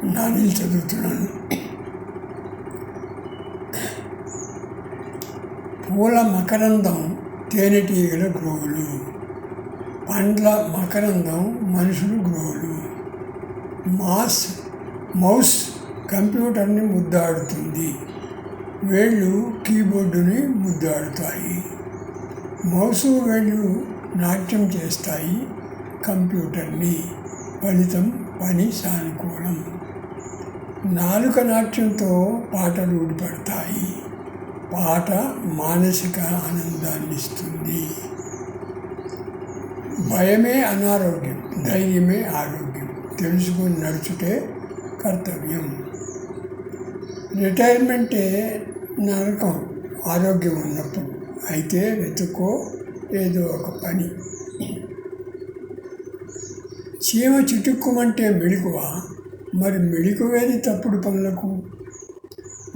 Novel చదువుతున్నాను. పూల మకరందం తేనెటీగల గ్రోవులు, పండ్ల మకరందం మనుషులు గ్రోవులు. మౌస్ కంప్యూటర్ని ముద్దాడుతుంది, వేళ్ళు కీబోర్డుని ముద్దాడుతాయి. మౌసు వేళ్ళు నాట్యం చేస్తాయి కంప్యూటర్ని, ఫలితం పని సానుకూలం. నాలుక నాట్యంతో పాటలు ఊడిపడతాయి, పాట మానసిక ఆనందాన్ని ఇస్తుంది. భయమే అనారోగ్యం, ధైర్యమే ఆరోగ్యం, తెలుసుకొని నడుచుటే కర్తవ్యం. రిటైర్మెంటే నరకం ఆరోగ్యం ఉన్నప్పుడు, అయితే వెతుక్కో ఏదో ఒక పని. చీమ చిటుక్కుమంటే మెళుకువ, మరి మెళుకువేది తప్పుడు పనులకు?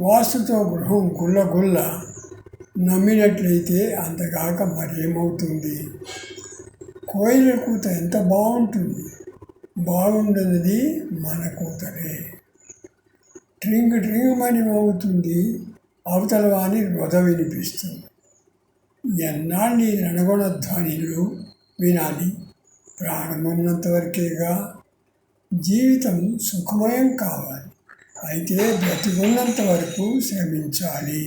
వాస్తుతో గృహం గుల్లగుల్ల నమ్మినట్లయితే అంతకాక మరేమవుతుంది? కోయిల కూత ఎంత బాగుంటుంది, బాగుండనిది మన కూతరే. ట్రింగ్ ట్రింగుమని మోగుతుంది, అవతల వాని రొద వినిపిస్తుంది. ఎన్నాళ్ళు రణగుణ ధ్వనిలు వినాలి? ప్రాణమున్నంత వరకేగా. జీవితం సుఖమయం కావాలి, అయితే బ్రతికున్నంత వరకు శ్రమించాలి.